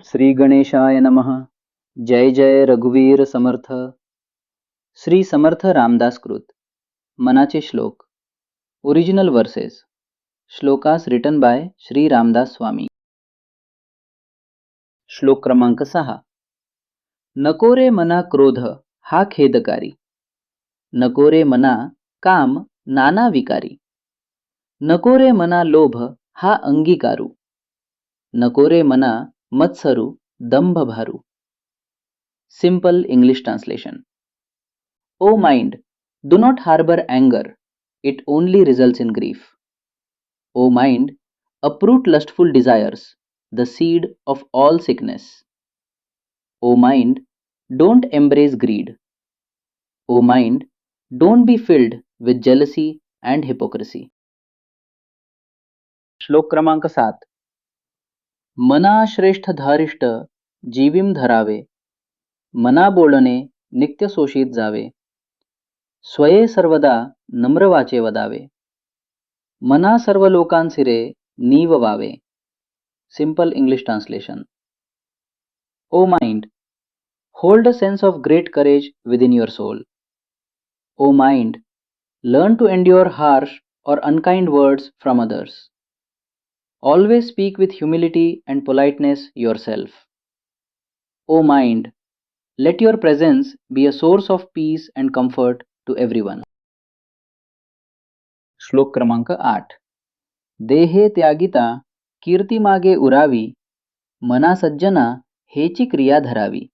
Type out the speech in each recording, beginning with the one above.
श्री गणेशाय नमः. जय जय रघुवीर समर्थ. श्री समर्थ रामदास कृत. मनाचे श्लोक. Original verses. Shlokas written by Shri Ramdas Swami. श्लोक क्रमांक 6. नको रे मना क्रोध हा खेदकारी. नको रे मना काम नाना विकारी. नको रे मना लोभ हा अंगीकारू. नको रे मना मत्सरू दंभ भारू. Simple English translation. O mind, do not harbor anger, it only results in grief. O mind, uproot lustful desires, the seed of all sickness. O mind, don't embrace greed. O mind, don't be filled with jealousy and hypocrisy. श्लोक क्रमांक 7. मना श्रेष्ठ धारिष्ट जीवीम धरावे. मना बोलणे नित्य शोषित जावे. स्वये सर्वदा नम्र वाचे वदावे. मना सर्व लोकांसिरे नीव Huawei. Simple English translation. O mind, hold a sense of great courage within your soul. O mind, learn to endure harsh or unkind words from others. Always speak with humility and politeness yourself. O mind, let your presence be a source of peace and comfort to everyone. श्लोक क्रमांक 8. देहे त्यागिता कीर्ती मागे उरावी. मना सज्जना हेची क्रिया धरावी.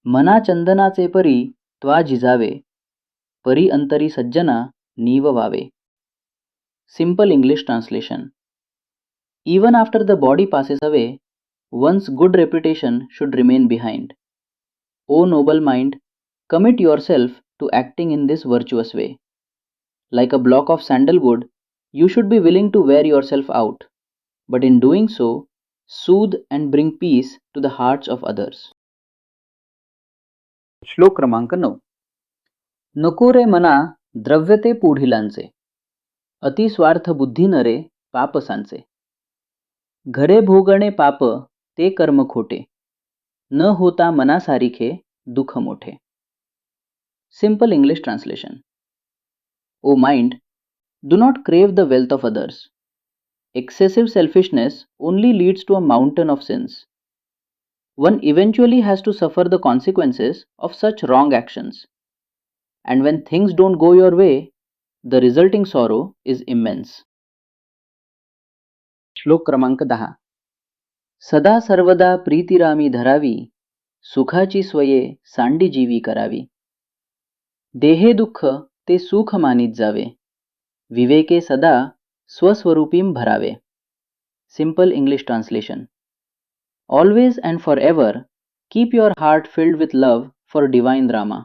मना चंदनाचे परी त्वा जिजावे. परी अंतरी सज्जना नीव Huawei. Simple English translation. Even after the body passes away, one's good reputation should remain behind. O noble mind, commit yourself to acting in this virtuous way. Like a block of sandalwood, you should be willing to wear yourself out, but in doing so, soothe and bring peace to the hearts of others. श्लोक क्रमांक 9. नको रे मना द्रव्य ते पुढिलांचे. अति स्वार्थ बुद्धी नरे पापसांचे. घरे भोगणे पाप ते कर्म खोटे. न होता मनासारिखे दुःख मोठे. Simple English translation. O mind, do not crave the wealth of others. Excessive selfishness only leads to a mountain of sins. One eventually has to suffer the consequences of such wrong actions. And when things don't go your way, the resulting sorrow is immense. श्लोक क्रमांक 10. सदा सर्वदा प्रीतिरामी धरावी. सुखाची स्वये सांडी जीवी करावी. देहे दुःख ते सुख मानित जावे. विवेके सदा स्वस्वरूपीम भरावे. Simple English translation. Always and forever keep your heart filled with love for divine drama.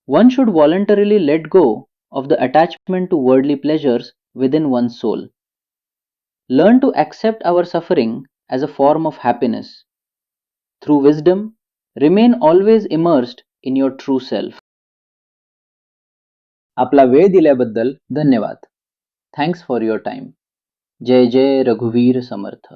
One should voluntarily let go of the attachment to worldly pleasures within one's soul. Learn to accept our suffering as a form of happiness. Through wisdom, remain always immersed in your true self. आपला वेळ दिल्याबद्दल धन्यवाद. Thanks for your time. जय जय रघुवीर समर्थ.